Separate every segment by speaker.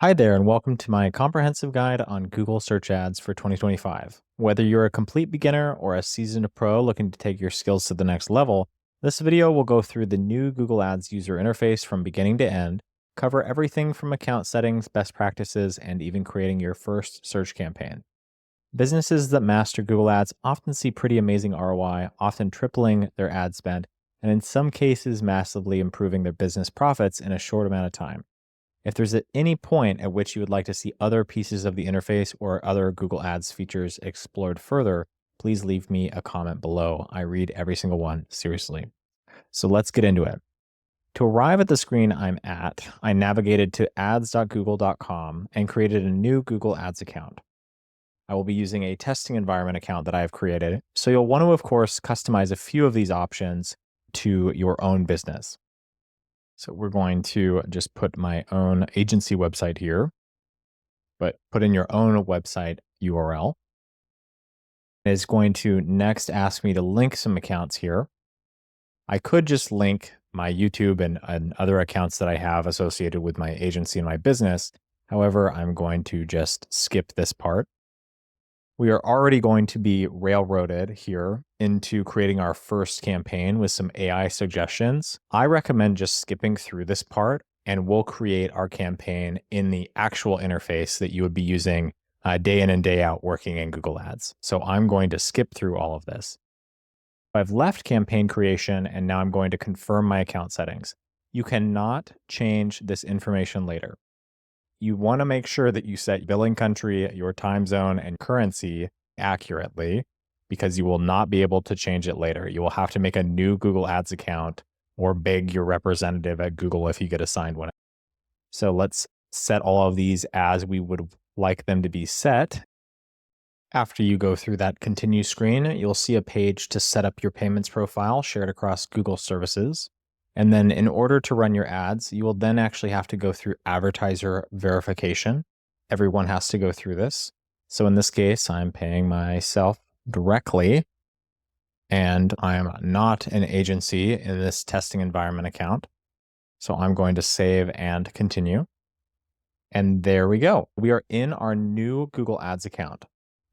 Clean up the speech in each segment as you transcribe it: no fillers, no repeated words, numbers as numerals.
Speaker 1: Hi there, and welcome to my comprehensive guide on Google Search Ads for 2025. Whether you're a complete beginner or a seasoned pro looking to take your skills to the next level, this video will go through the new Google Ads user interface from beginning to end, cover everything from account settings, best practices, and even creating your first search campaign. Businesses that master Google Ads often see pretty amazing ROI, often tripling their ad spend, and in some cases, massively improving their business profits in a short amount of time. If there's at any point at which you would like to see other pieces of the interface or other Google Ads features explored further, please leave me a comment below. I read every single one seriously. So let's get into it. To arrive at the screen I'm at, I navigated to ads.google.com and created a new Google Ads account. I will be using a testing environment account that I have created, so you'll want to, of course, customize a few of these options to your own business. So we're going to just put my own agency website here, but put in your own website URL. It's going to next ask me to link some accounts here. I could just link my YouTube and other accounts that I have associated with my agency and my business. However, I'm going to just skip this part. We are already going to be railroaded here into creating our first campaign with some AI suggestions. I recommend just skipping through this part and we'll create our campaign in the actual interface that you would be using day in and day out working in Google Ads. So I'm going to skip through all of this. I've left campaign creation and now I'm going to confirm my account settings. You cannot change this information later. You want to make sure that you set billing country, your time zone, and currency accurately because you will not be able to change it later. You will have to make a new Google Ads account or beg your representative at Google if you get assigned one. So let's set all of these as we would like them to be set. After you go through that continue screen, you'll see a page to set up your payments profile shared across Google services. And then in order to run your ads, you will then actually have to go through advertiser verification. Everyone has to go through this. So in this case, I'm paying myself directly, and I am not an agency in this testing environment account. So I'm going to save and continue. And there we go. We are in our new Google Ads account.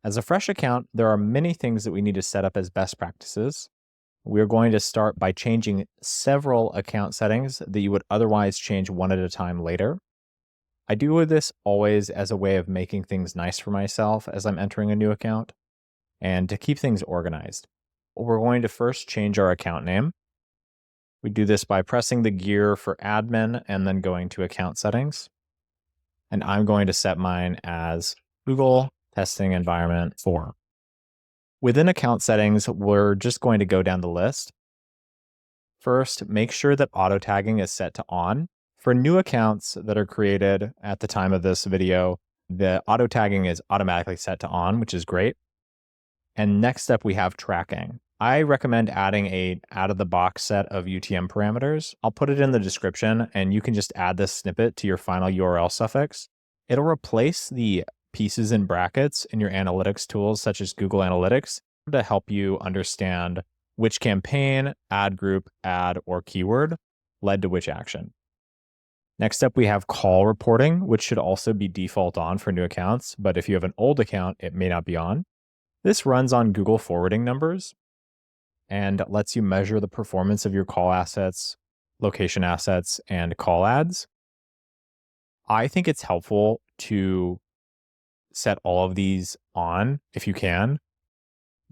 Speaker 1: As a fresh account, there are many things that we need to set up as best practices. We're going to start by changing several account settings that you would otherwise change one at a time later. I do this always as a way of making things nice for myself as I'm entering a new account and to keep things organized. We're going to first change our account name. We do this by pressing the gear for admin and then going to account settings. And I'm going to set mine as Google Testing Environment 4. Within account settings, we're just going to go down the list. First, make sure that auto tagging is set to on. For new accounts that are created at the time of this video, the auto tagging is automatically set to on, which is great. And next up, we have tracking. I recommend adding a out-of-the-box set of UTM parameters. I'll put it in the description, and you can just add this snippet to your final URL suffix. It'll replace the pieces and brackets in your analytics tools, such as Google Analytics, to help you understand which campaign, ad group, ad, or keyword led to which action. Next up, we have call reporting, which should also be default on for new accounts, but if you have an old account, it may not be on. This runs on Google forwarding numbers and lets you measure the performance of your call assets, location assets, and call ads. I think it's helpful to set all of these on if you can,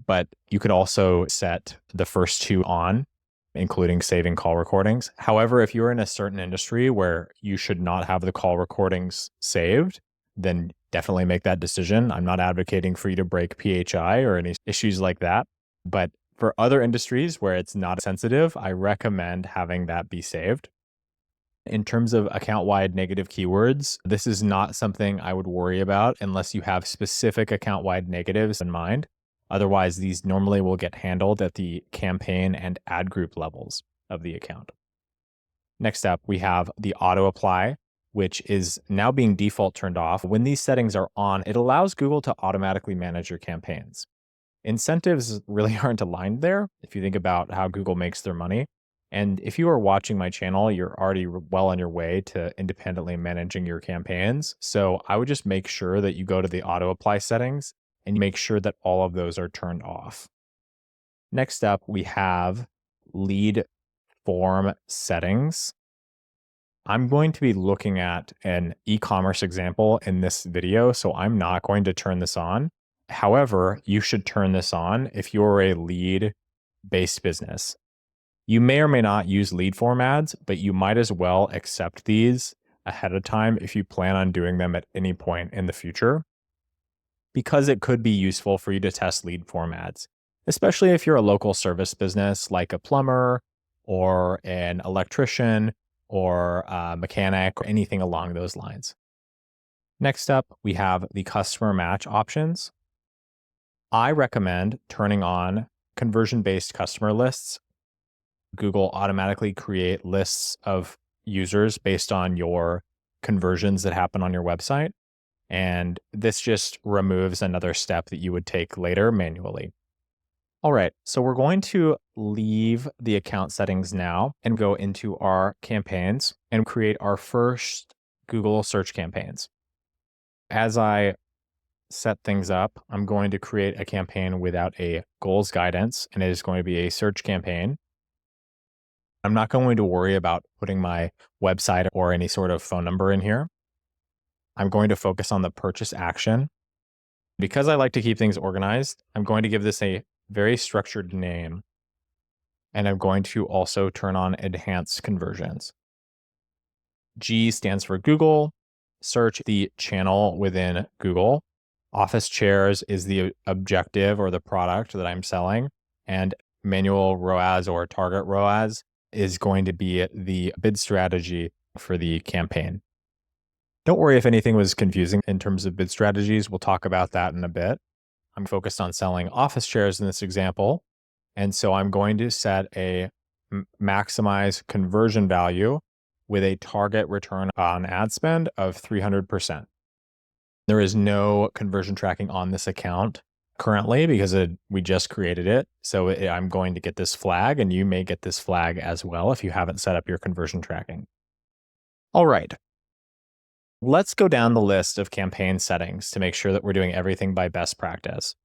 Speaker 1: but you could also set the first two on, including saving call recordings. However, if you're in a certain industry where you should not have the call recordings saved, then definitely make that decision. I'm not advocating for you to break PHI or any issues like that, but for other industries where it's not sensitive, I recommend having that be saved. In terms of account-wide negative keywords, this is not something I would worry about unless you have specific account-wide negatives in mind. Otherwise, these normally will get handled at the campaign and ad group levels of the account. Next up, we have the auto apply, which is now being default turned off. When these settings are on, it allows Google to automatically manage your campaigns. Incentives really aren't aligned there if you think about how Google makes their money. And if you are watching my channel, you're already well on your way to independently managing your campaigns. So I would just make sure that you go to the auto apply settings and you make sure that all of those are turned off. Next up, we have lead form settings. I'm going to be looking at an e-commerce example in this video, so I'm not going to turn this on. However, you should turn this on if you're a lead-based business. You may or may not use lead form ads, but you might as well accept these ahead of time if you plan on doing them at any point in the future, because it could be useful for you to test lead form ads, especially if you're a local service business like a plumber or an electrician or a mechanic or anything along those lines. Next up, we have the customer match options. I recommend turning on conversion-based customer lists. Google automatically create lists of users based on your conversions that happen on your website. And this just removes another step that you would take later manually. All right, so we're going to leave the account settings now and go into our campaigns and create our first Google search campaigns. As I set things up, I'm going to create a campaign without a goals guidance, and it is going to be a search campaign. I'm not going to worry about putting my website or any sort of phone number in here. I'm going to focus on the purchase action. Because I like to keep things organized, I'm going to give this a very structured name. And I'm going to also turn on enhanced conversions. G stands for Google. Search the channel within Google. Office chairs is the objective or the product that I'm selling. And manual ROAS or target ROAS is going to be the bid strategy for the campaign. Don't worry if anything was confusing in terms of bid strategies. We'll talk about that in a bit. I'm focused on selling office chairs in this example. And so I'm going to set a maximize conversion value with a target return on ad spend of 300%. There is no conversion tracking on this account currently because we just created it. So I'm going to get this flag, and you may get this flag as well if you haven't set up your conversion tracking. All right. Let's go down the list of campaign settings to make sure that we're doing everything by best practice.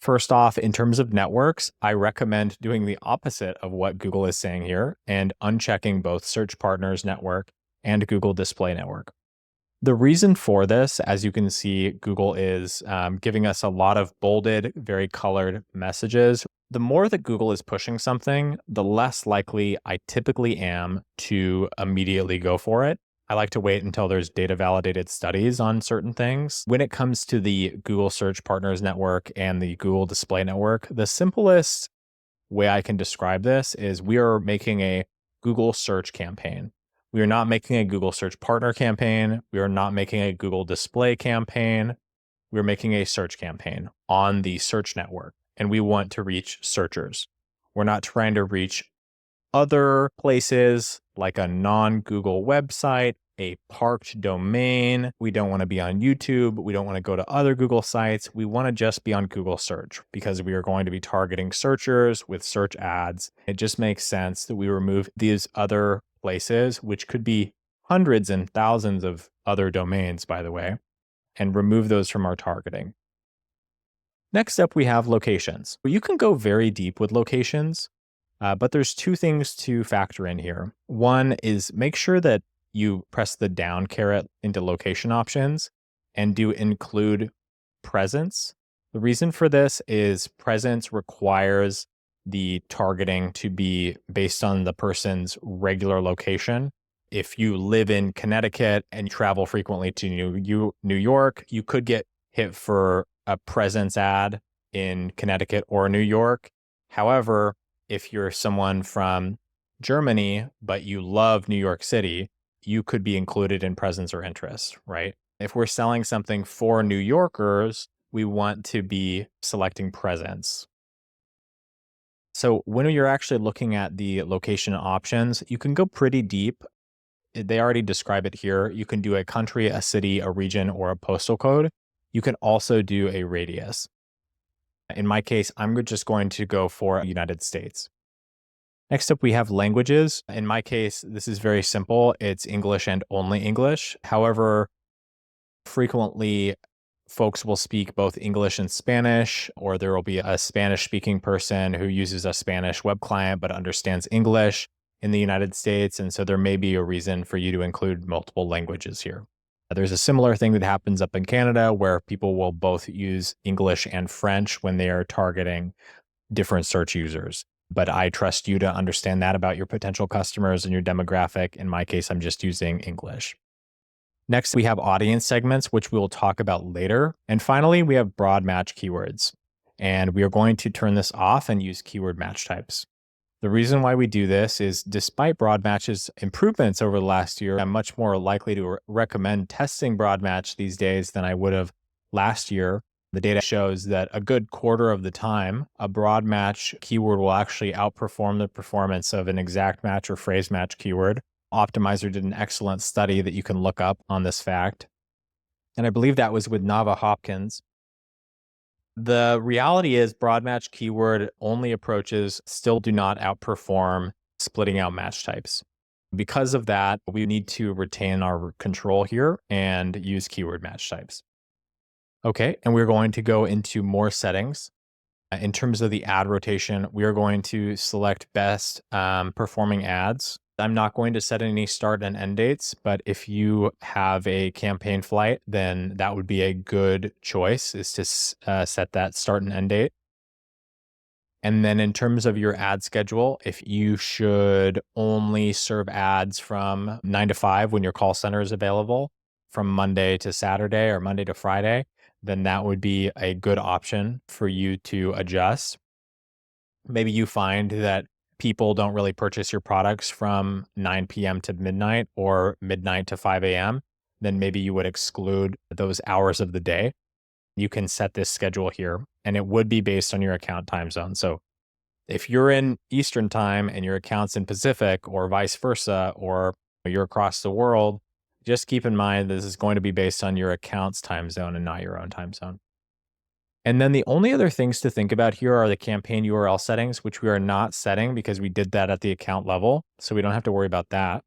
Speaker 1: First off, in terms of networks, I recommend doing the opposite of what Google is saying here and unchecking both Search Partners Network and Google Display Network. The reason for this, as you can see, Google is giving us a lot of bolded, very colored messages. The more that Google is pushing something, the less likely I typically am to immediately go for it. I like to wait until there's data validated studies on certain things. When it comes to the Google Search Partners Network and the Google Display Network, the simplest way I can describe this is we are making a Google search campaign. We are not making a Google Search Partner campaign. We are not making a Google Display campaign. We're making a search campaign on the search network, and we want to reach searchers. We're not trying to reach other places like a non-Google website, a parked domain. We don't want to be on YouTube. We don't want to go to other Google sites. We want to just be on Google search because we are going to be targeting searchers with search ads. It just makes sense that we remove these other places, which could be hundreds and thousands of other domains, by the way, and remove those from our targeting. Next up, we have locations. You can go very deep with locations, but there's two things to factor in here. One is make sure that you press the down caret into location options and do include presence. The reason for this is presence requires the targeting to be based on the person's regular location. If you live in Connecticut and travel frequently to New York, you could get hit for a presence ad in Connecticut or New York. However, if you're someone from Germany, but you love New York City, you could be included in presence or interest, right? If we're selling something for New Yorkers, we want to be selecting presence. So when you're actually looking at the location options, you can go pretty deep. They already describe it here. You can do a country, a city, a region, or a postal code. You can also do a radius. In my case, I'm just going to go for United States. Next up, we have languages. In my case, this is very simple. It's English and only English. However, frequently folks will speak both English and Spanish, or there will be a Spanish speaking person who uses a Spanish web client but understands English in the United States. And so there may be a reason for you to include multiple languages here. There's a similar thing that happens up in Canada where people will both use English and French when they are targeting different search users. But I trust you to understand that about your potential customers and your demographic. In my case, I'm just using English. Next, we have audience segments, which we will talk about later. And finally, we have broad match keywords. And we are going to turn this off and use keyword match types. The reason why we do this is despite broad match's improvements over the last year, I'm much more likely to recommend testing broad match these days than I would have last year. The data shows that a good quarter of the time, a broad match keyword will actually outperform the performance of an exact match or phrase match keyword. Optimizer did an excellent study that you can look up on this fact. And I believe that was with Nava Hopkins. The reality is broad match keyword only approaches still do not outperform splitting out match types. Because of that, we need to retain our control here and use keyword match types. Okay, and we're going to go into more settings. In terms of the ad rotation, we are going to select best performing ads. I'm not going to set any start and end dates, but if you have a campaign flight, then that would be a good choice, is to set that start and end date. And then in terms of your ad schedule, if you should only serve ads from 9 to 5 when your call center is available, from Monday to Saturday or Monday to Friday, then that would be a good option for you to adjust. Maybe you find that people don't really purchase your products from 9 p.m. to midnight or midnight to 5 a.m., then maybe you would exclude those hours of the day. You can set this schedule here, and it would be based on your account time zone. So if you're in Eastern time and your account's in Pacific or vice versa, or you're across the world, just keep in mind this is going to be based on your account's time zone and not your own time zone. And then the only other things to think about here are the campaign URL settings, which we are not setting because we did that at the account level. So we don't have to worry about that.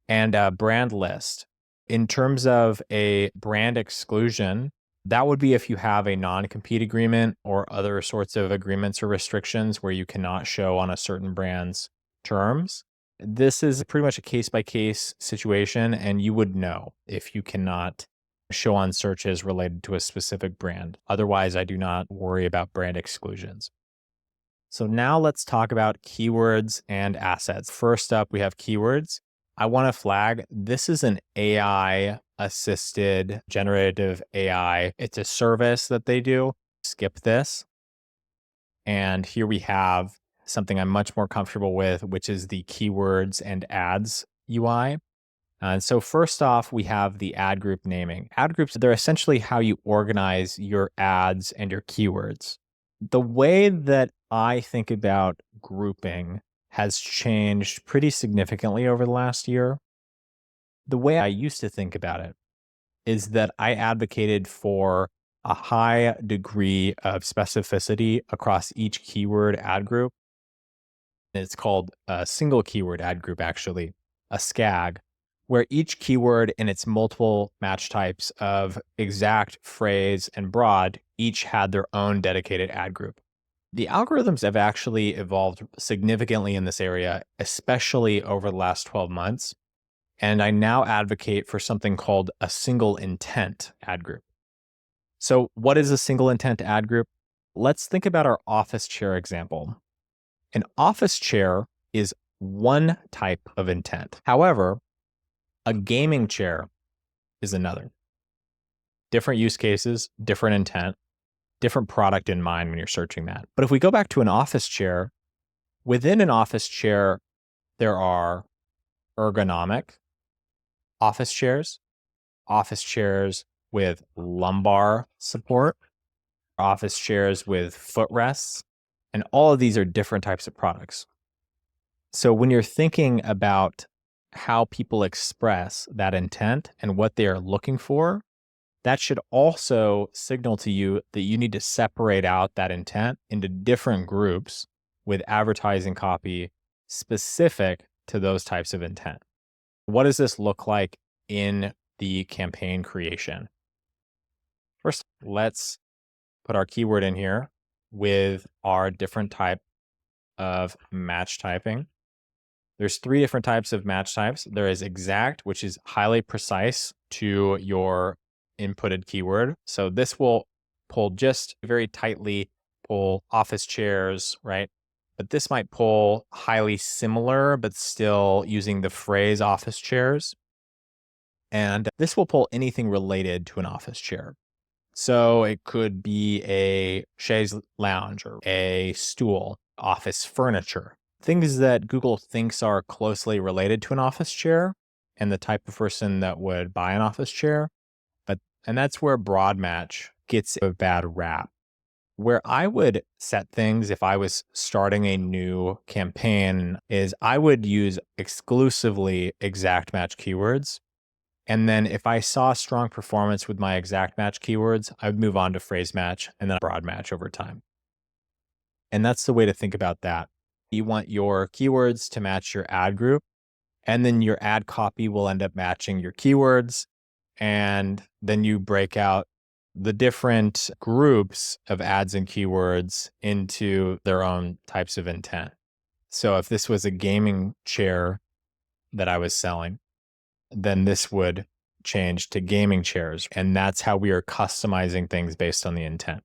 Speaker 1: And a brand list. In terms of a brand exclusion, that would be if you have a non-compete agreement or other sorts of agreements or restrictions where you cannot show on a certain brand's terms. This is pretty much a case-by-case situation, and you would know if you cannot show on searches related to a specific brand. Otherwise, I do not worry about brand exclusions. So now let's talk about keywords and assets. First up, we have keywords. I want to flag, this is an AI assisted generative AI. It's a service that they do. Skip this. And here we have something I'm much more comfortable with, which is the keywords and ads UI. And so first off, we have the ad group naming. Ad groups, they're essentially how you organize your ads and your keywords. The way that I think about grouping has changed pretty significantly over the last year. The way I used to think about it is that I advocated for a high degree of specificity across each keyword ad group. It's called a single keyword ad group, actually, a SCAG, where each keyword and its multiple match types of exact, phrase, and broad each had their own dedicated ad group. The algorithms have actually evolved significantly in this area, especially over the last 12 months. And I now advocate for something called a single intent ad group. So what is a single intent ad group? Let's think about our office chair example. An office chair is one type of intent. However, a gaming chair is another. Different use cases, different intent, different product in mind when you're searching that. But if we go back to an office chair, within an office chair, there are ergonomic office chairs with lumbar support, office chairs with footrests, and all of these are different types of products. So when you're thinking about how people express that intent and what they are looking for, that should also signal to you that you need to separate out that intent into different groups with advertising copy specific to those types of intent. What does this look like in the campaign creation? First, let's put our keyword in here with our different type of match typing. There's 3 different types of match types. There is exact, which is highly precise to your inputted keyword. So this will pull just very tightly, pull office chairs, right? But this might pull highly similar, but still using the phrase office chairs. And this will pull anything related to an office chair. So it could be a chaise lounge or a stool, office furniture, things that Google thinks are closely related to an office chair and the type of person that would buy an office chair. And that's where broad match gets a bad rap. Where I would set things if I was starting a new campaign is I would use exclusively exact match keywords. And then if I saw strong performance with my exact match keywords, I would move on to phrase match and then broad match over time. And that's the way to think about that. You want your keywords to match your ad group, and then your ad copy will end up matching your keywords. And then you break out the different groups of ads and keywords into their own types of intent. So if this was a gaming chair that I was selling, then this would change to gaming chairs. And that's how we are customizing things based on the intent.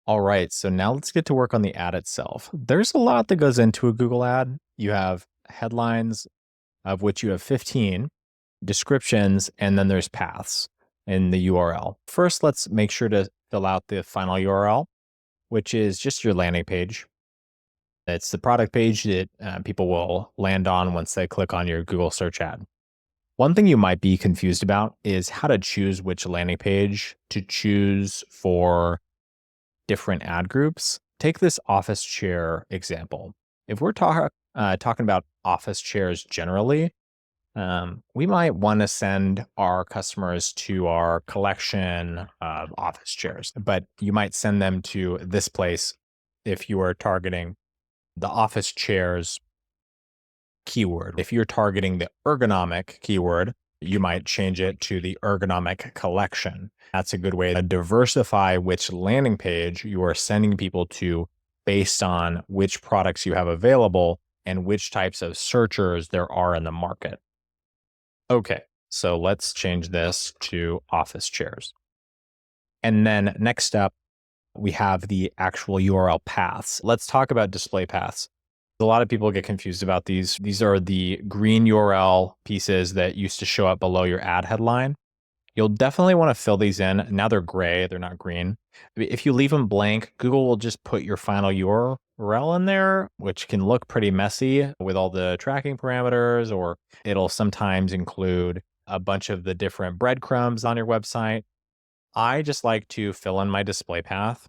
Speaker 1: All right, so now let's get to work on the ad itself. There's a lot that goes into a Google ad. You have headlines, of which you have 15, descriptions, and then there's paths in the URL. First, let's make sure to fill out the final URL, which is just your landing page. It's the product page that people will land on once they click on your Google search ad. One thing you might be confused about is how to choose which landing page to choose for different ad groups. Take this office chair example. If we're talking about office chairs generally, we might want to send our customers to our collection of office chairs, but you might send them to this place if you are targeting the office chairs keyword. If you're targeting the ergonomic keyword, you might change it to the ergonomic collection. That's a good way to diversify which landing page you are sending people to based on which products you have available and which types of searchers there are in the market. Okay, so let's change this to office chairs. And then next up, we have the actual URL paths. Let's talk about display paths. A lot of people get confused about these. These are the green URL pieces that used to show up below your ad headline. You'll definitely want to fill these in. Now they're gray, they're not green. If you leave them blank, Google will just put your final URL in there, which can look pretty messy with all the tracking parameters, or it'll sometimes include a bunch of the different breadcrumbs on your website. I just like to fill in my display path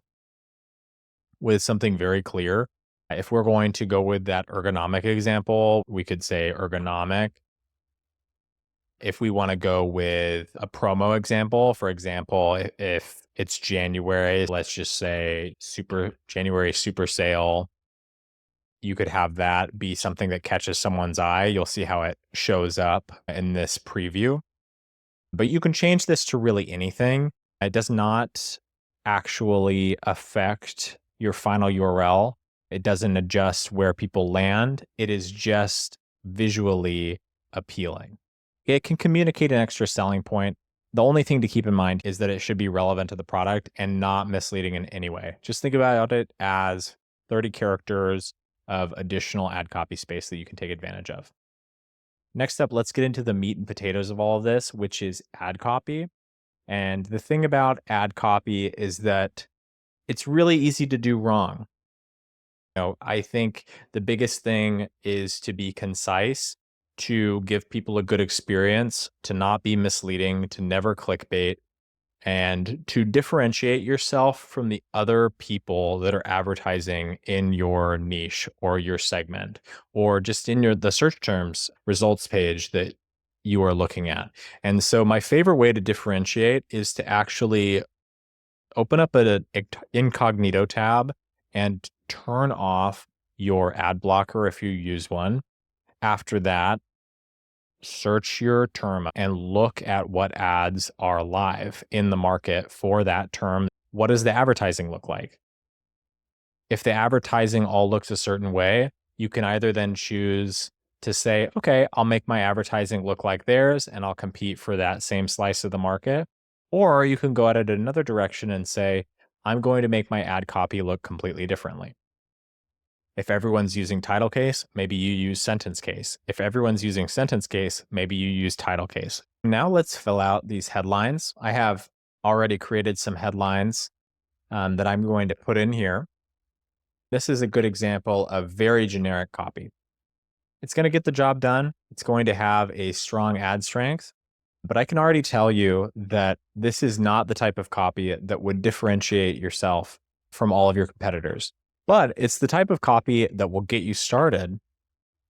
Speaker 1: with something very clear. If we're going to go with that ergonomic example, we could say ergonomic. If we want to go with a promo example, for example, if it's January, let's just say January super sale, you could have that be something that catches someone's eye. You'll see how it shows up in this preview. But you can change this to really anything. It does not actually affect your final URL. It doesn't adjust where people land. It is just visually appealing. It can communicate an extra selling point. The only thing to keep in mind is that it should be relevant to the product and not misleading in any way. Just think about it as 30 characters of additional ad copy space that you can take advantage of. Next up, let's get into the meat and potatoes of all of this, which is ad copy. And the thing about ad copy is that it's really easy to do wrong. I think the biggest thing is to be concise, to give people a good experience, to not be misleading, to never clickbait, and to differentiate yourself from the other people that are advertising in your niche or your segment, or just in the search terms results page that you are looking at. And so my favorite way to differentiate is to actually open up an incognito tab and turn off your ad blocker if you use one. After that, search your term and look at what ads are live in the market for that term. What does the advertising look like? If the advertising all looks a certain way, you can either then choose to say, okay, I'll make my advertising look like theirs and I'll compete for that same slice of the market. Or you can go at it another direction and say, I'm going to make my ad copy look completely differently. If everyone's using title case, maybe you use sentence case. If everyone's using sentence case, maybe you use title case. Now let's fill out these headlines. I have already created some headlines that I'm going to put in here. This is a good example of very generic copy. It's going to get the job done. It's going to have a strong ad strength, but I can already tell you that this is not the type of copy that would differentiate yourself from all of your competitors. But it's the type of copy that will get you started.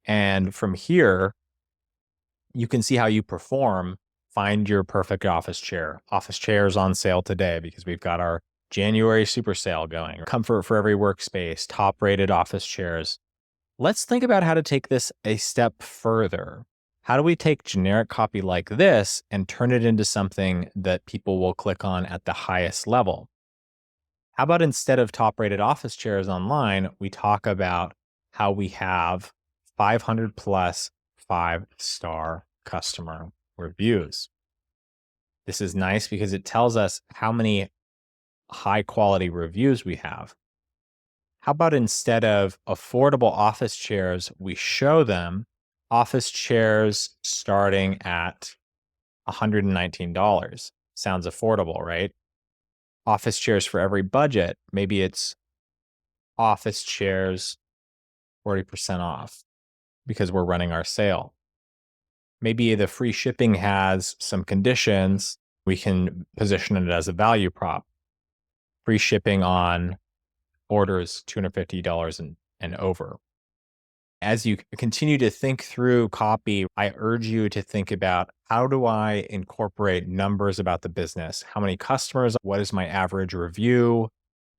Speaker 1: And from here, you can see how you perform. Find your perfect office chair. Office chairs on sale today because we've got our January super sale going. Comfort for every workspace, top rated office chairs. Let's think about how to take this a step further. How do we take generic copy like this and turn it into something that people will click on at the highest level? How about instead of top rated office chairs online, we talk about how we have 500 plus 5-star customer reviews. This is nice because it tells us how many high quality reviews we have. How about instead of affordable office chairs, we show them office chairs starting at $119. Sounds affordable, right? Office chairs for every budget. Maybe it's office chairs 40% off because we're running our sale. Maybe the free shipping has some conditions. We can position it as a value prop. Free shipping on orders $250 and over. As you continue to think through copy, I urge you to think about, how do I incorporate numbers about the business? How many customers? What is my average review?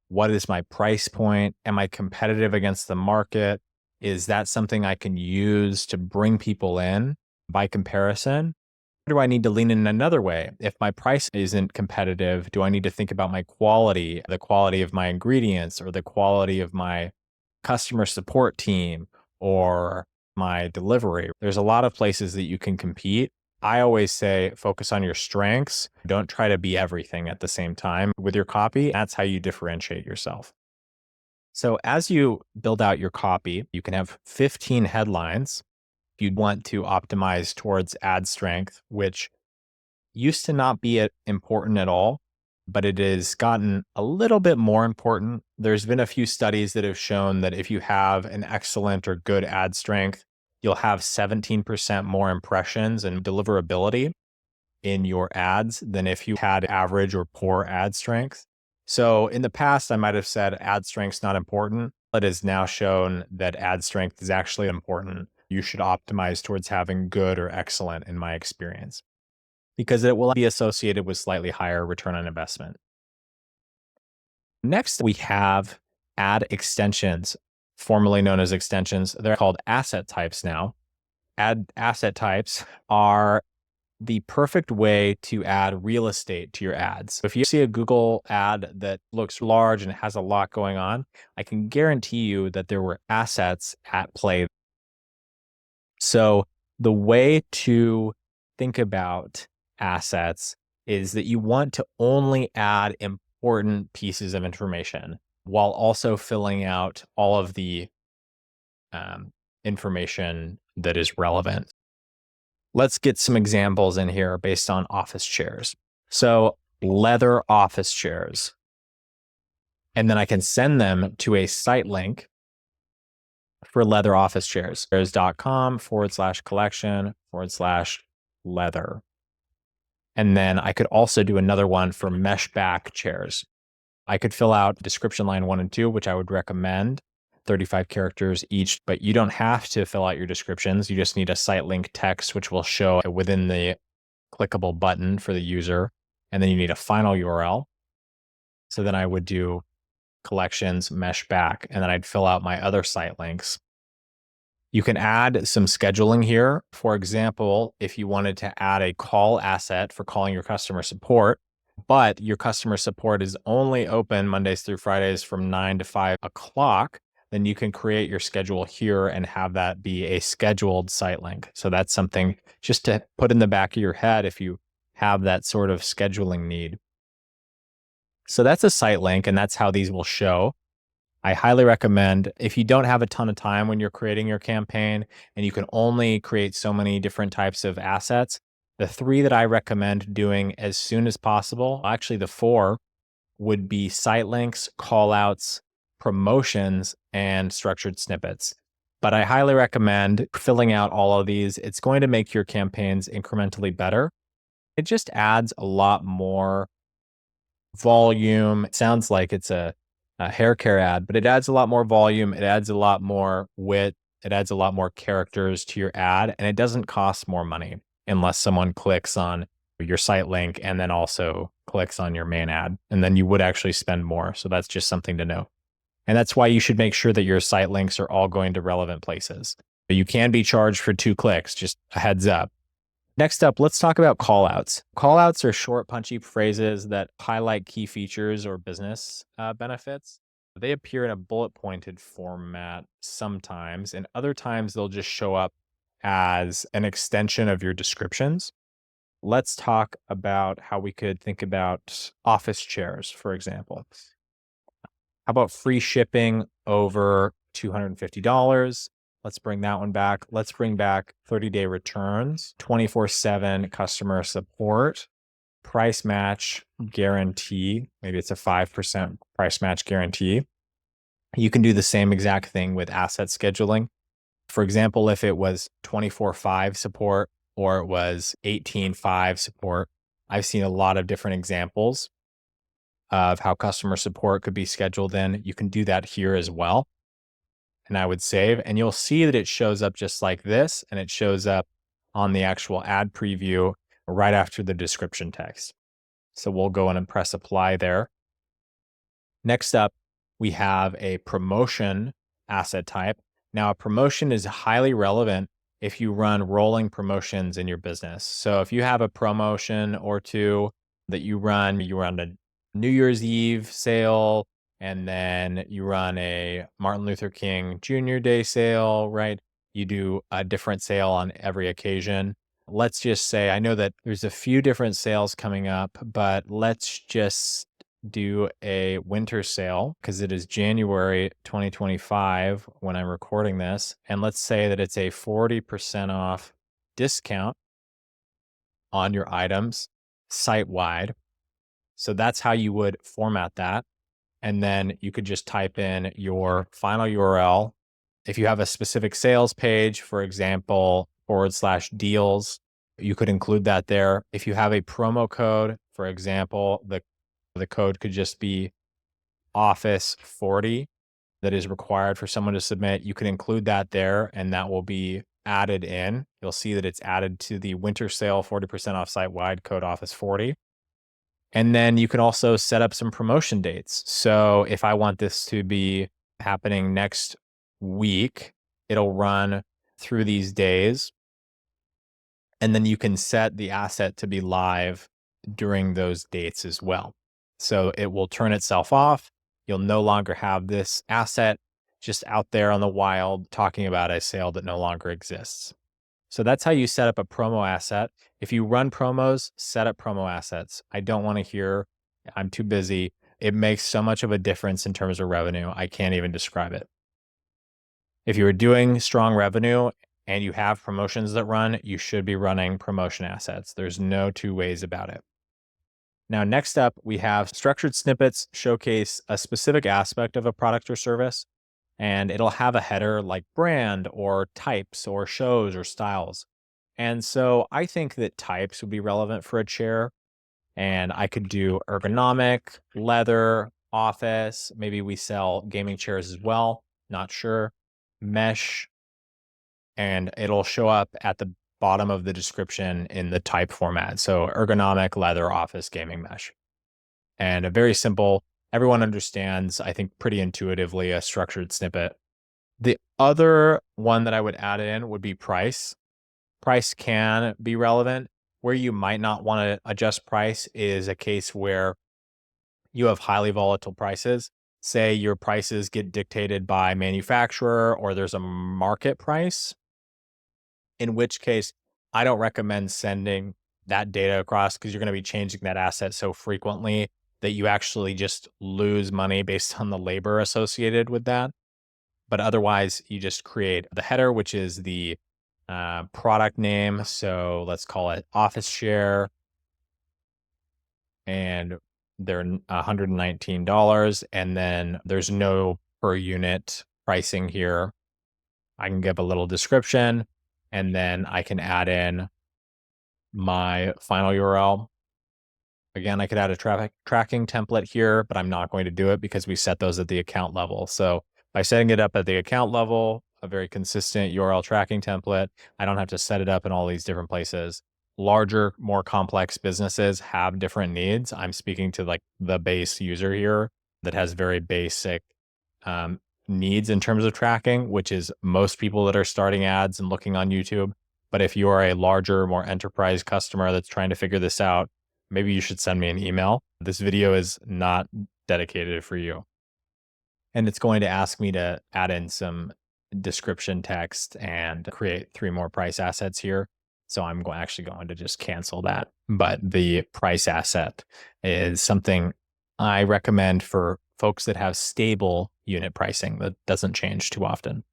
Speaker 1: What is my price point? Am I competitive against the market? Is that something I can use to bring people in by comparison? Or do I need to lean in another way? If my price isn't competitive, do I need to think about my quality, the quality of my ingredients, or the quality of my customer support team, or my delivery? There's a lot of places that you can compete. I always say, focus on your strengths. Don't try to be everything at the same time with your copy. That's how you differentiate yourself. So as you build out your copy, you can have 15 headlines. If you want to optimize towards ad strength, which used to not be important at all, but it has gotten a little bit more important. There's been a few studies that have shown that if you have an excellent or good ad strength, you'll have 17% more impressions and deliverability in your ads than if you had average or poor ad strength. So in the past, I might have said ad strength's not important. It is now shown that ad strength is actually important. You should optimize towards having good or excellent, in my experience, because it will be associated with slightly higher return on investment. Next, we have ad extensions, formerly known as extensions. They're called asset types now. Asset types are the perfect way to add real estate to your ads. If you see a Google ad that looks large and has a lot going on, I can guarantee you that there were assets at play. So the way to think about assets is that you want to only add important pieces of information while also filling out all of the information that is relevant. Let's get some examples in here based on office chairs. So leather office chairs. And then I can send them to a site link for leather office chairs. Chairs.com/collection/leather. And then I could also do another one for mesh back chairs. I could fill out description line 1 and 2, which I would recommend, 35 characters each, but you don't have to fill out your descriptions. You just need a site link text, which will show within the clickable button for the user. And then you need a final URL. So then I would do collections, mesh back, and then I'd fill out my other site links. You can add some scheduling here. For example, if you wanted to add a call asset for calling your customer support, but your customer support is only open Mondays through Fridays from 9 to 5 o'clock, then you can create your schedule here and have that be a scheduled site link. So that's something just to put in the back of your head if you have that sort of scheduling need. So that's a site link, and that's how these will show. I highly recommend, if you don't have a ton of time when you're creating your campaign and you can only create so many different types of assets, the 3 that I recommend doing as soon as possible, actually the 4, would be site links, callouts, promotions, and structured snippets. But I highly recommend filling out all of these. It's going to make your campaigns incrementally better. It just adds a lot more volume. It sounds like it's a hair care ad, but it adds a lot more volume. It adds a lot more wit. It adds a lot more characters to your ad, and it doesn't cost more money unless someone clicks on your site link and then also clicks on your main ad. And then you would actually spend more. So that's just something to know. And that's why you should make sure that your site links are all going to relevant places. But you can be charged for 2 clicks, just a heads up. Next up, let's talk about callouts. Callouts are short, punchy phrases that highlight key features or business benefits. They appear in a bullet pointed format sometimes, and other times they'll just show up as an extension of your descriptions. Let's talk about how we could think about office chairs, for example. How about free shipping over $250? Let's bring that one back. Let's bring back 30-day returns, 24/7 customer support, price match guarantee. Maybe it's a 5% price match guarantee. You can do the same exact thing with asset scheduling. For example, if it was 24/5 support or it was 18/5 support, I've seen a lot of different examples of how customer support could be scheduled in. You can do that here as well. And I would save, and you'll see that it shows up just like this, and it shows up on the actual ad preview right after the description text. So we'll go in and press apply there. Next up, we have a promotion asset type. Now, a promotion is highly relevant if you run rolling promotions in your business. So if you have a promotion or two that you run a New Year's Eve sale, and then you run a Martin Luther King Jr. Day sale, right? You do a different sale on every occasion. Let's just say, I know that there's a few different sales coming up, but let's just do a winter sale because it is January 2025 when I'm recording this. And let's say that it's a 40% off discount on your items site-wide. So that's how you would format that. And then you could just type in your final URL. If you have a specific sales page, for example, /deals, you could include that there. If you have a promo code, for example, the code could just be Office 40 that is required for someone to submit. You can include that there, and that will be added in. You'll see that it's added to the winter sale 40% off site-wide code Office 40. And then you can also set up some promotion dates. So if I want this to be happening next week, it'll run through these days. And then you can set the asset to be live during those dates as well. So it will turn itself off. You'll no longer have this asset just out there on the wild talking about a sale that no longer exists. So that's how you set up a promo asset. If you run promos, set up promo assets. I don't want to hear, I'm too busy. It makes so much of a difference in terms of revenue. I can't even describe it. If you are doing strong revenue and you have promotions that run, you should be running promotion assets. There's no 2 ways about it. Now, next up, we have structured snippets showcase a specific aspect of a product or service, and it'll have a header like brand or types or shows or styles. And so I think that types would be relevant for a chair, and I could do ergonomic, leather, office. Maybe we sell gaming chairs as well. Not sure. Mesh, and it'll show up at the bottom of the description in the type format. So ergonomic, leather, office, gaming, mesh. And a very simple Everyone understands, I think, pretty intuitively a structured snippet. The other one that I would add in would be price. Price can be relevant. Where you might not want to adjust price is a case where you have highly volatile prices. Say your prices get dictated by manufacturer or there's a market price, in which case I don't recommend sending that data across because you're going to be changing that asset so frequently that you actually just lose money based on the labor associated with that. But otherwise, you just create the header, which is the product name. So let's call it office share, and they're $119. And then there's no per unit pricing here. I can give a little description, and then I can add in my final URL. Again, I could add a tracking template here, but I'm not going to do it because we set those at the account level. So by setting it up at the account level, a very consistent URL tracking template, I don't have to set it up in all these different places. Larger, more complex businesses have different needs. I'm speaking to like the base user here that has very basic um, needs in terms of tracking, which is most people that are starting ads and looking on YouTube. But if you are a larger, more enterprise customer that's trying to figure this out, maybe you should send me an email. This video is not dedicated for you. And it's going to ask me to add in some description text and create 3 more price assets here. So I'm actually going to just cancel that. But the price asset is something I recommend for folks that have stable unit pricing that doesn't change too often.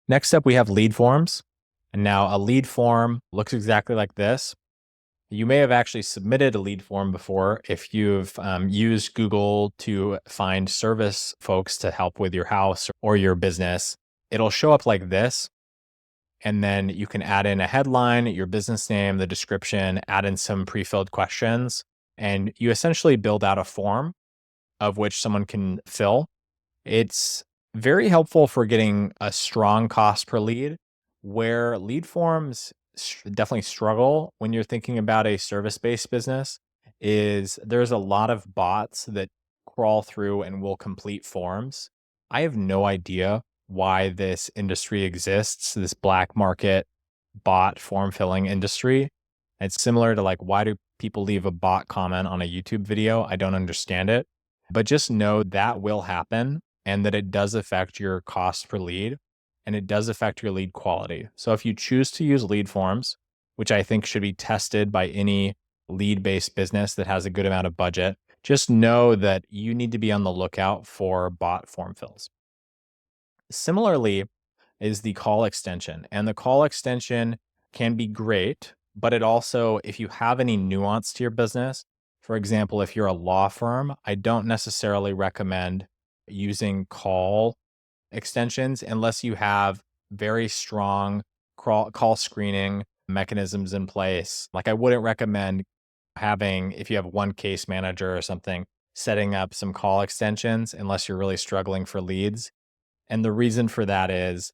Speaker 1: Next up, we have lead forms. And now a lead form looks exactly like this. You may have actually submitted a lead form before if you've used Google to find service folks to help with your house or your business. It'll show up like this. And then you can add in a headline, your business name, the description, add in some pre-filled questions, and you essentially build out a form of which someone can fill. It's very helpful for getting a strong cost per lead, where lead forms definitely struggle when you're thinking about a service-based business is there's a lot of bots that crawl through and will complete forms. I have no idea why this industry exists, this black market bot form filling industry. It's similar to like, why do people leave a bot comment on a YouTube video? I don't understand it. But just know that will happen and that it does affect your cost per lead and it does affect your lead quality. So if you choose to use lead forms, which I think should be tested by any lead-based business that has a good amount of budget, just know that you need to be on the lookout for bot form fills. Similarly is the call extension. And the call extension can be great, but it also, if you have any nuance to your business, for example, if you're a law firm, I don't necessarily recommend using call extensions unless you have very strong call screening mechanisms in place. Like I wouldn't recommend having, if you have one case manager or something, setting up some call extensions unless you're really struggling for leads. And the reason for that is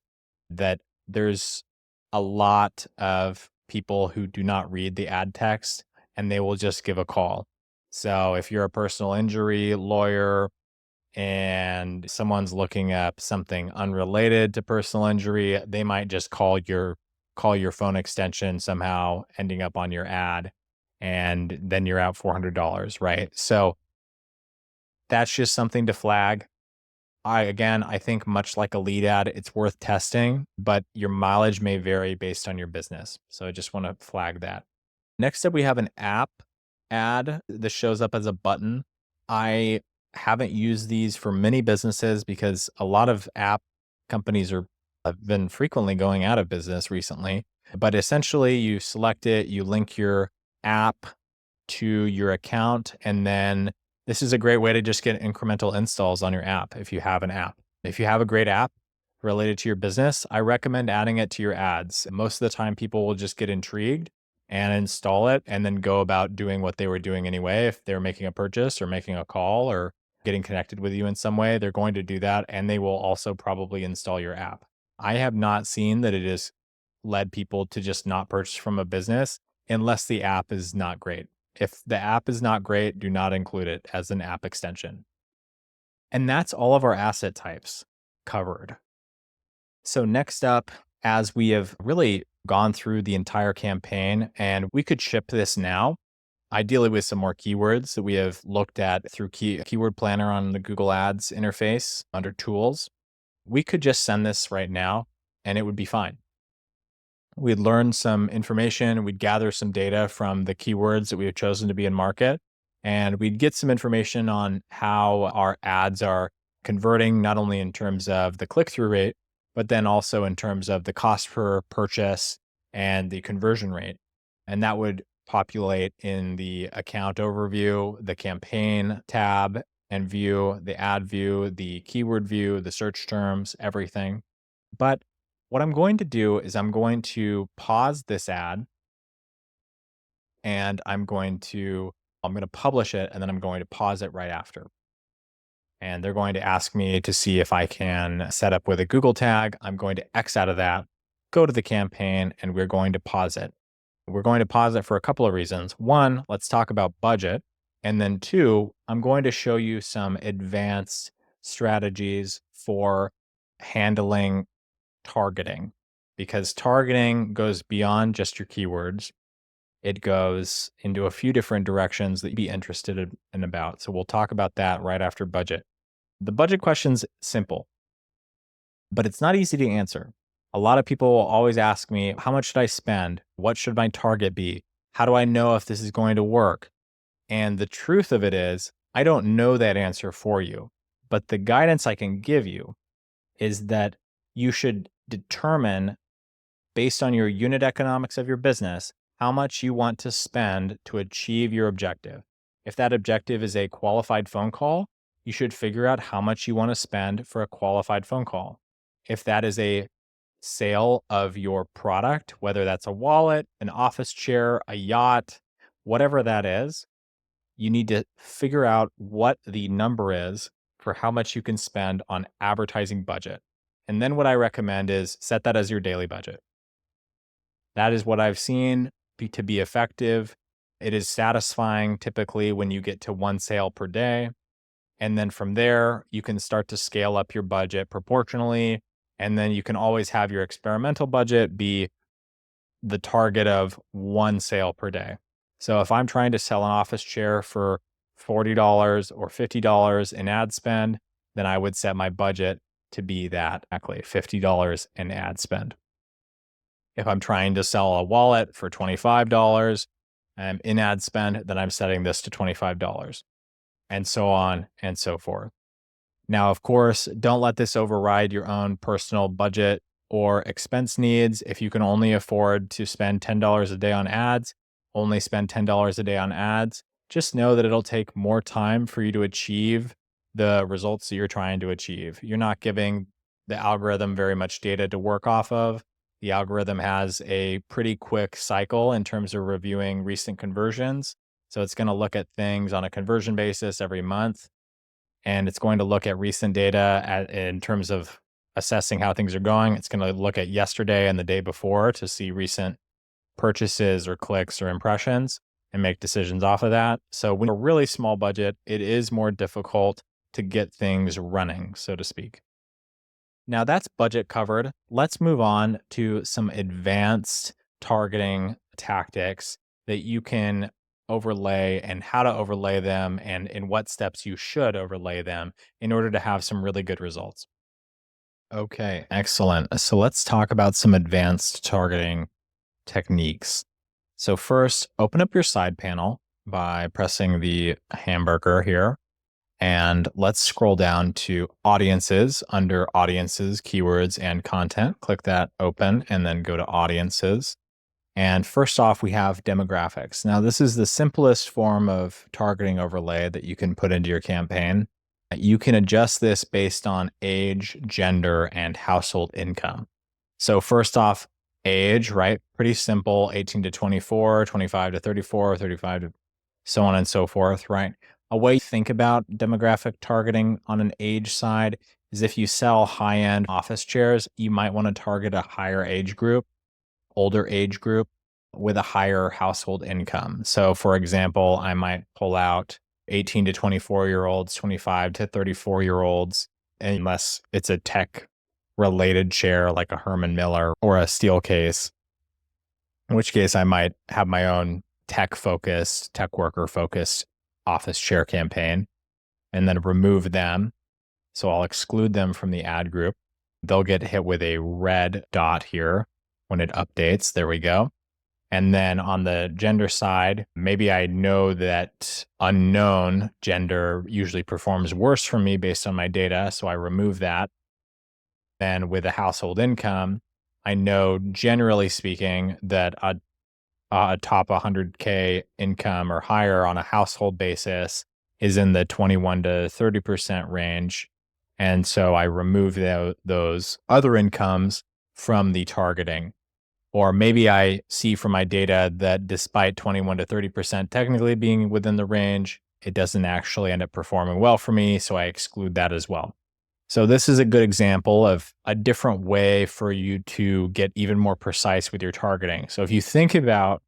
Speaker 1: that there's a lot of people who do not read the ad text and they will just give a call. So if you're a personal injury lawyer and someone's looking up something unrelated to personal injury, they might just call your phone extension somehow ending up on your ad and then you're out $400, right? So that's just something to flag. I think much like a lead ad, it's worth testing, but your mileage may vary based on your business. So I just want to flag that. Next up, we have an app ad that shows up as a button. I haven't used these for many businesses because a lot of app companies have been frequently going out of business recently. But essentially, you select it, you link your app to your account, and then this is a great way to just get incremental installs on your app if you have an app. If you have a great app related to your business, I recommend adding it to your ads. Most of the time, people will just get intrigued and install it and then go about doing what they were doing anyway. If they're making a purchase or making a call or getting connected with you in some way, they're going to do that. And they will also probably install your app. I have not seen that it has led people to just not purchase from a business unless the app is not great. If the app is not great, do not include it as an app extension. And that's all of our asset types covered. So next up, as we have really gone through the entire campaign and we could ship this now, ideally with some more keywords that we have looked at through Keyword Planner on the Google Ads interface under tools, we could just send this right now and it would be fine. We'd learn some information, we'd gather some data from the keywords that we have chosen to be in market, and we'd get some information on how our ads are converting, not only in terms of the click-through rate, but then also in terms of the cost per purchase and the conversion rate. And that would populate in the account overview, the campaign tab and view, the ad view, the keyword view, the search terms, everything. But what I'm going to do is I'm going to pause this ad and I'm going to publish it and then I'm going to pause it right after. And they're going to ask me to see if I can set up with a Google tag. I'm going to X out of that, go to the campaign, and we're going to pause it. We're going to pause it for a couple of reasons. One, let's talk about budget. And then two, I'm going to show you some advanced strategies for handling targeting, because targeting goes beyond just your keywords. It goes into a few different directions that you'd be interested in about. So we'll talk about that right after budget. The budget question's simple, but it's not easy to answer. A lot of people will always ask me, how much should I spend? What should my target be? How do I know if this is going to work? And the truth of it is, I don't know that answer for you, but the guidance I can give you is that you should determine, based on your unit economics of your business, how much you want to spend to achieve your objective. If that objective is a qualified phone call, you should figure out how much you want to spend for a qualified phone call. If that is a sale of your product, whether that's a wallet, an office chair, a yacht, whatever that is, you need to figure out what the number is for how much you can spend on advertising budget. And then what I recommend is set that as your daily budget. That is what I've seen to be effective. It is satisfying typically when you get to one sale per day. And then from there, you can start to scale up your budget proportionally. And then you can always have your experimental budget be the target of one sale per day. So if I'm trying to sell an office chair for $40 or $50 in ad spend, then I would set my budget to be that, exactly $50 in ad spend. If I'm trying to sell a wallet for $25 in ad spend, then I'm setting this to $25, and so on and so forth. Now, of course, don't let this override your own personal budget or expense needs. If you can only afford to spend $10 a day on ads, only spend $10 a day on ads. Just know that it'll take more time for you to achieve the results that you're trying to achieve. You're not giving the algorithm very much data to work off of. The algorithm has a pretty quick cycle in terms of reviewing recent conversions. So it's going to look at things on a conversion basis every month. And it's going to look at recent data in terms of assessing how things are going. It's going to look at yesterday and the day before to see recent purchases or clicks or impressions and make decisions off of that. So when you're a really small budget, it is more difficult to get things running, so to speak. Now that's budget covered. Let's move on to some advanced targeting tactics that you can overlay and how to overlay them and in what steps you should overlay them in order to have some really good results. Okay, excellent. So let's talk about some advanced targeting techniques. So first, open up your side panel by pressing the hamburger here. And let's scroll down to audiences under audiences, keywords, and content. Click that open and then go to audiences. And first off, we have demographics. Now, this is the simplest form of targeting overlay that you can put into your campaign. You can adjust this based on age, gender, and household income. So first off, age, right? Pretty simple, 18 to 24, 25 to 34, 35 to so on and so forth, right? A way to think about demographic targeting on an age side is if you sell high-end office chairs, you might want to target a higher age group, older age group with a higher household income. So for example, I might pull out 18 to 24-year-olds, 25 to 34-year-olds, unless it's a tech related chair like a Herman Miller or a Steelcase, in which case I might have my own tech worker focused office chair campaign and then remove them. So I'll exclude them from the ad group. They'll get hit with a red dot here when it updates. There we go. And then on the gender side, maybe I know that unknown gender usually performs worse for me based on my data. So I remove that. Then with a household income, I know generally speaking that a top 100K income or higher on a household basis is in the 21 to 30% range. And so I remove those other incomes from the targeting. Or maybe I see from my data that despite 21 to 30% technically being within the range, it doesn't actually end up performing well for me. So I exclude that as well. So this is a good example of a different way for you to get even more precise with your targeting. So if you think about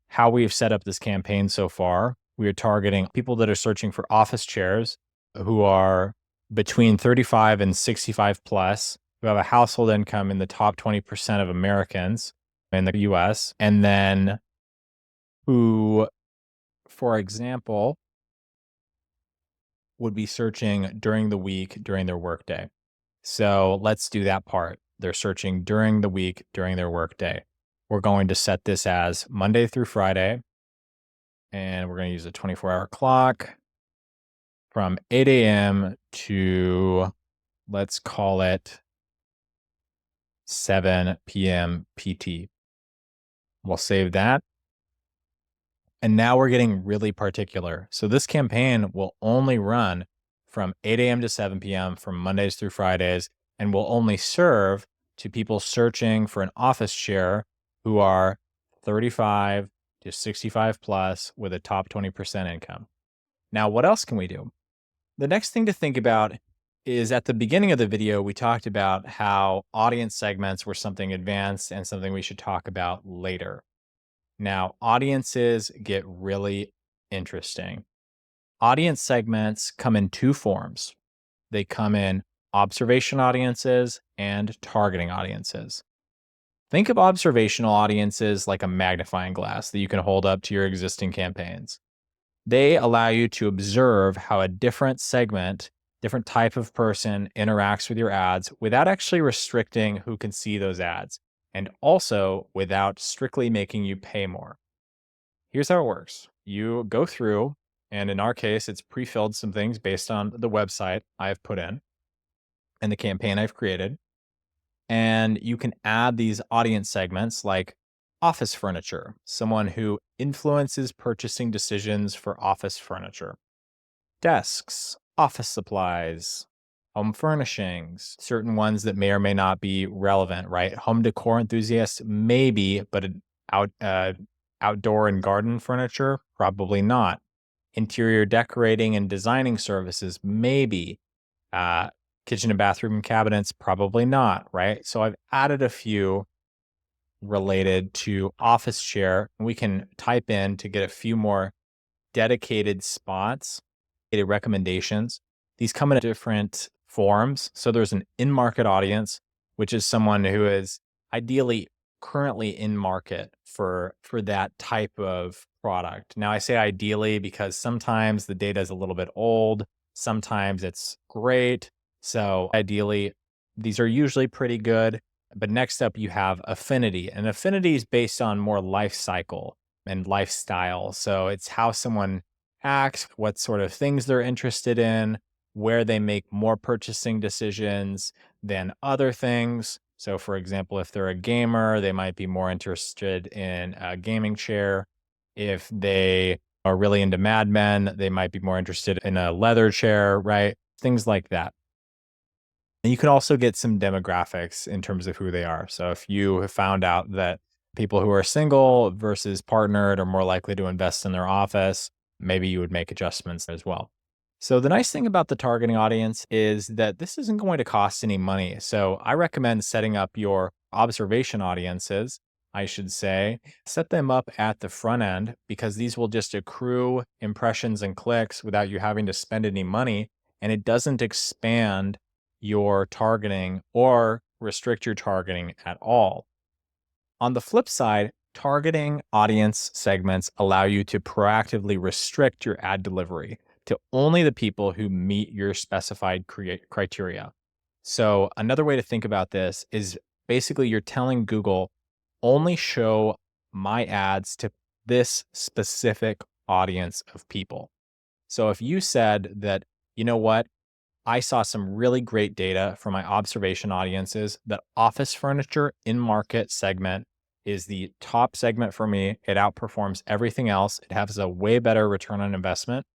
Speaker 1: how we've set up this campaign so far, we are targeting people that are searching for office chairs who are between 35 and 65 plus, who have a household income in the top 20% of Americans in the US, and then who, for example, would be searching during the week, during their workday. So let's do that part. They're searching during the week, during their workday. We're going to set this as Monday through Friday, and we're going to use a 24-hour clock from 8 a.m. to, let's call it 7 p.m. PT. We'll save that. And now we're getting really particular. So this campaign will only run from 8 a.m. to 7 p.m. from Mondays through Fridays, and will only serve to people searching for an office chair who are 35 to 65 plus with a top 20% income. Now, what else can we do? The next thing to think about is at the beginning of the video, we talked about how audience segments were something advanced and something we should talk about later. Now, audiences get really interesting. Audience segments come in two forms. They come in observation audiences and targeting audiences. Think of observational audiences like a magnifying glass that you can hold up to your existing campaigns. They allow you to observe how a different segment, different type of person interacts with your ads without actually restricting who can see those ads, and also without strictly making you pay more. Here's how it works. You go through, and in our case, it's pre-filled some things based on the website I've put in and the campaign I've created. And you can add these audience segments like office furniture, someone who influences purchasing decisions for office furniture, desks, office supplies, home furnishings, certain ones that may or may not be relevant, right? Home decor enthusiasts, maybe, but outdoor and garden furniture, probably not. Interior decorating and designing services, maybe. Kitchen and bathroom cabinets, probably not, right? So I've added a few related to office chair. We can type in to get a few more dedicated spots, recommendations. These come in different forms. So there's an in-market audience, which is someone who is ideally currently in market for that type of product. Now I say ideally because sometimes the data is a little bit old, sometimes it's great. So ideally, these are usually pretty good. But next up, you have affinity. And affinity is based on more life cycle and lifestyle. So it's how someone acts, what sort of things they're interested in, where they make more purchasing decisions than other things. So for example, if they're a gamer, they might be more interested in a gaming chair. If they are really into Mad Men, they might be more interested in a leather chair, right? Things like that. And you can also get some demographics in terms of who they are. So if you have found out that people who are single versus partnered are more likely to invest in their office, maybe you would make adjustments as well. So the nice thing about the targeting audience is that this isn't going to cost any money. So I recommend setting up your observation audiences I should say. Set them up at the front end because these will just accrue impressions and clicks without you having to spend any money. And it doesn't expand your targeting or restrict your targeting at all. On the flip side, targeting audience segments allow you to proactively restrict your ad delivery to only the people who meet your specified criteria. So, another way to think about this is basically you're telling Google only show my ads to this specific audience of people. So, if you said that, you know what, I saw some really great data from my observation audiences that office furniture in market segment is the top segment for me. It outperforms everything else. It has a way better return on investment.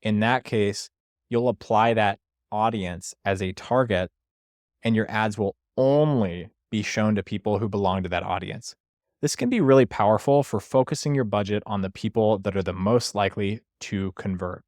Speaker 1: In that case, you'll apply that audience as a target and your ads will only be shown to people who belong to that audience. This can be really powerful for focusing your budget on the people that are the most likely to convert.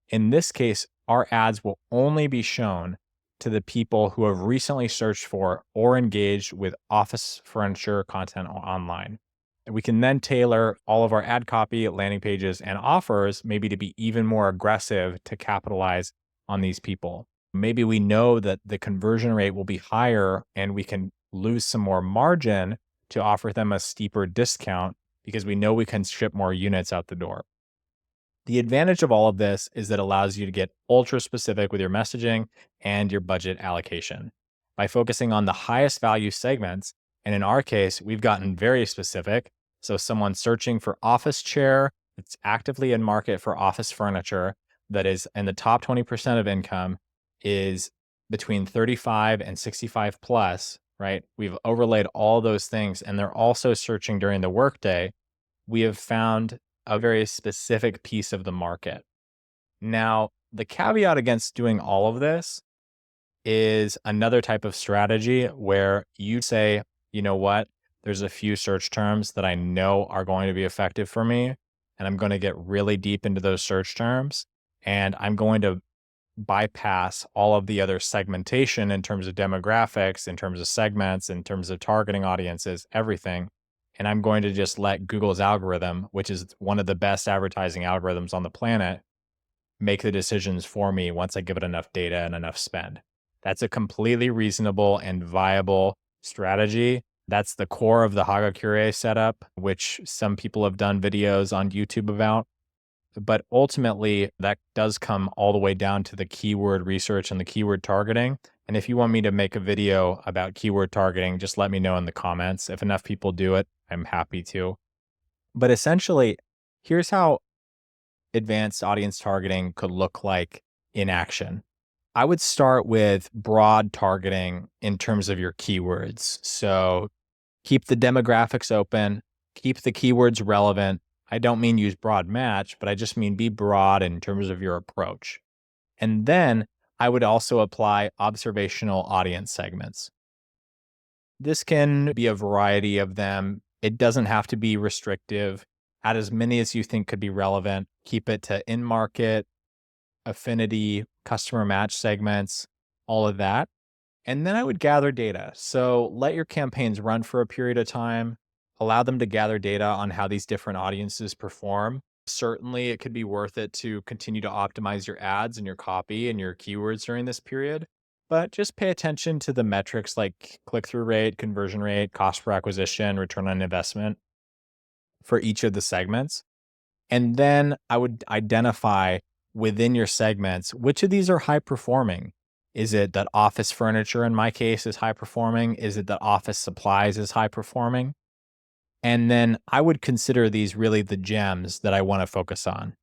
Speaker 1: In this case, our ads will only be shown to the people who have recently searched for or engaged with office furniture content online. And we can then tailor all of our ad copy, landing pages, and offers maybe to be even more aggressive to capitalize on these people. Maybe we know that the conversion rate will be higher and we can lose some more margin to offer them a steeper discount because we know we can ship more units out the door. The advantage of all of this is that it allows you to get ultra specific with your messaging and your budget allocation. By focusing on the highest value segments, and in our case, we've gotten very specific. So, someone searching for office chair that's actively in market for office furniture that is in the top 20% of income is between 35 and 65 plus, right? We've overlaid all those things, and they're also searching during the workday. We have found a very specific piece of the market. Now, the caveat against doing all of this is another type of strategy where you say, you know what, there's a few search terms that I know are going to be effective for me, and I'm going to get really deep into those search terms, and I'm going to bypass all of the other segmentation in terms of demographics, in terms of segments, in terms of targeting audiences, everything. And I'm going to just let Google's algorithm, which is one of the best advertising algorithms on the planet, make the decisions for me once I give it enough data and enough spend. That's a completely reasonable and viable strategy. That's the core of the Hagakure setup, which some people have done videos on YouTube about. But ultimately, that does come all the way down to the keyword research and the keyword targeting. And if you want me to make a video about keyword targeting, just let me know in the comments. If enough people do it, I'm happy to. But essentially, here's how advanced audience targeting could look like in action. I would start with broad targeting in terms of your keywords. So keep the demographics open, keep the keywords relevant. I don't mean use broad match, but I just mean be broad in terms of your approach. And then I would also apply observational audience segments. This can be a variety of them. It doesn't have to be restrictive. Add as many as you think could be relevant. Keep it to in-market, affinity, customer match segments, all of that. And then I would gather data. So let your campaigns run for a period of time. Allow them to gather data on how these different audiences perform. Certainly, it could be worth it to continue to optimize your ads and your copy and your keywords during this period. But just pay attention to the metrics like click through rate, conversion rate, cost per acquisition, return on investment for each of the segments. And then I would identify within your segments which of these are high performing. Is it that office furniture, in my case, is high performing? Is it that office supplies is high performing? And then I would consider these really the gems that I want to focus on.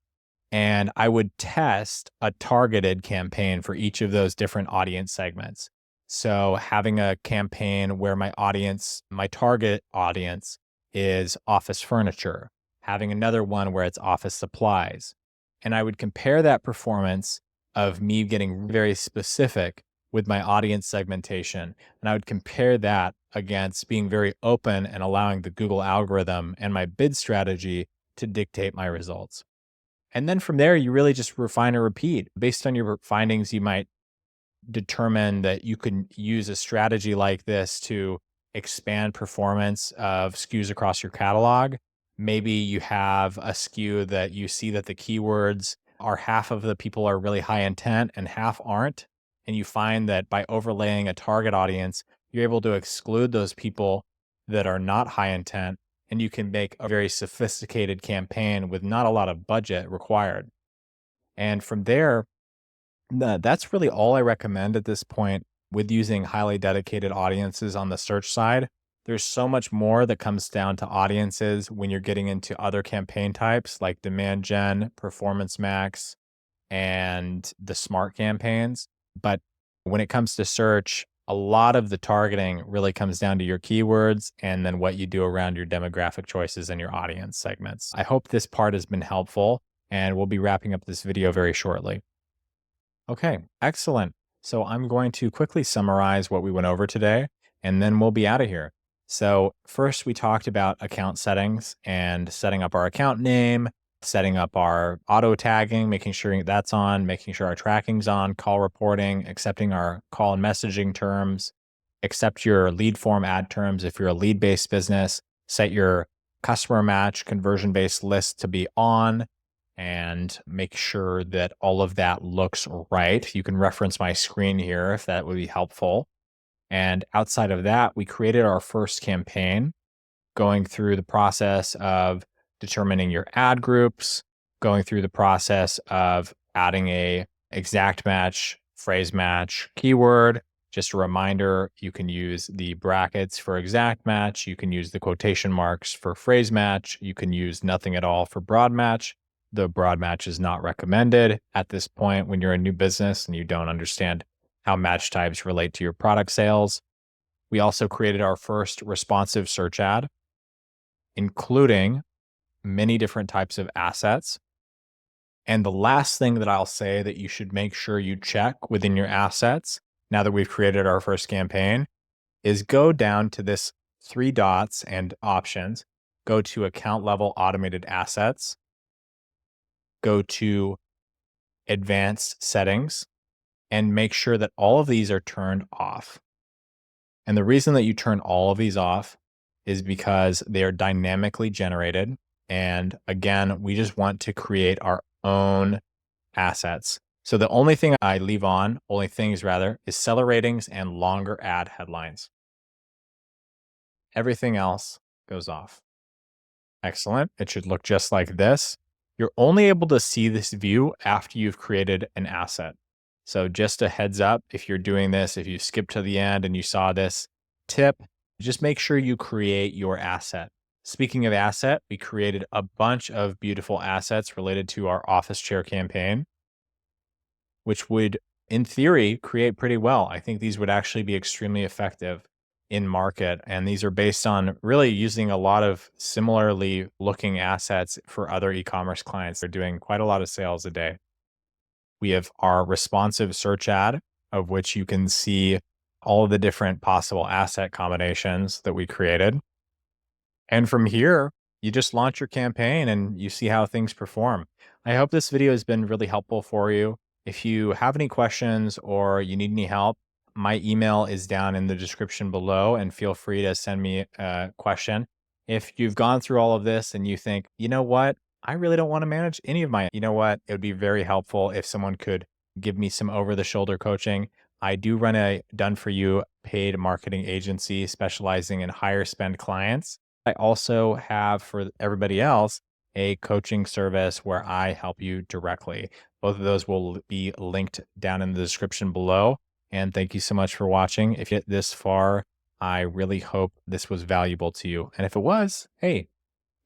Speaker 1: And I would test a targeted campaign for each of those different audience segments. So having a campaign where my audience, my target audience is office furniture, having another one where it's office supplies. And I would compare that performance of me getting very specific with my audience segmentation. And I would compare that against being very open and allowing the Google algorithm and my bid strategy to dictate my results. And then from there, you really just refine and repeat. Based on your findings, you might determine that you can use a strategy like this to expand performance of SKUs across your catalog. Maybe you have a SKU that you see that the keywords are half of the people are really high intent and half aren't. And you find that by overlaying a target audience, you're able to exclude those people that are not high intent, and you can make a very sophisticated campaign with not a lot of budget required. And from there, that's really all I recommend at this point with using highly dedicated audiences on the search side. There's so much more that comes down to audiences when you're getting into other campaign types like demand gen, performance max, and the smart campaigns. But when it comes to search, a lot of the targeting really comes down to your keywords and then what you do around your demographic choices and your audience segments. I hope this part has been helpful, and we'll be wrapping up this video very shortly. Okay, excellent. So I'm going to quickly summarize what we went over today, and then we'll be out of here. So first, we talked about account settings and setting up our account name, setting up our auto tagging, making sure that's on, making sure our tracking's on, call reporting, accepting our call and messaging terms, accept your lead form ad terms if you're a lead-based business, set your customer match conversion-based list to be on, and make sure that all of that looks right. You can reference my screen here if that would be helpful. And outside of that, we created our first campaign, going through the process of determining your ad groups, going through the process of adding a exact match, phrase match, keyword. Just a reminder, you can use the brackets for exact match. You can use the quotation marks for phrase match. You can use nothing at all for broad match. The broad match is not recommended at this point when you're a new business and you don't understand how match types relate to your product sales. We also created our first responsive search ad, including many different types of assets. And the last thing that I'll say that you should make sure you check within your assets, now that we've created our first campaign, is go down to this 3 dots and options, go to account level automated assets, go to advanced settings, and make sure that all of these are turned off. And the reason that you turn all of these off is because they are dynamically generated. And again, we just want to create our own assets. So the only thing I leave on, only things rather, is seller ratings and longer ad headlines. Everything else goes off. Excellent. It should look just like this. You're only able to see this view after you've created an asset. So just a heads up, if you're doing this, if you skip to the end and you saw this tip, just make sure you create your asset. Speaking of asset, we created a bunch of beautiful assets related to our office chair campaign, which would, in theory, create pretty well. I think these would actually be extremely effective in market. And these are based on really using a lot of similarly looking assets for other e-commerce clients. They're doing quite a lot of sales a day. We have our responsive search ad, of which you can see all of the different possible asset combinations that we created. And from here, you just launch your campaign and you see how things perform. I hope this video has been really helpful for you. If you have any questions or you need any help, my email is down in the description below, and feel free to send me a question. If you've gone through all of this and you think, you know what, I really don't want to manage any of my, you know what, it would be very helpful if someone could give me some over the shoulder coaching. I do run a done for you paid marketing agency specializing in higher spend clients. I also have, for everybody else, a coaching service where I help you directly. Both of those will be linked down in the description below. And thank you so much for watching. If you get this far, I really hope this was valuable to you. And if it was, hey,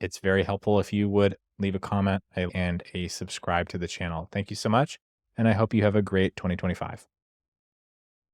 Speaker 1: it's very helpful if you would leave a comment and a subscribe to the channel. Thank you so much. And I hope you have a great 2025.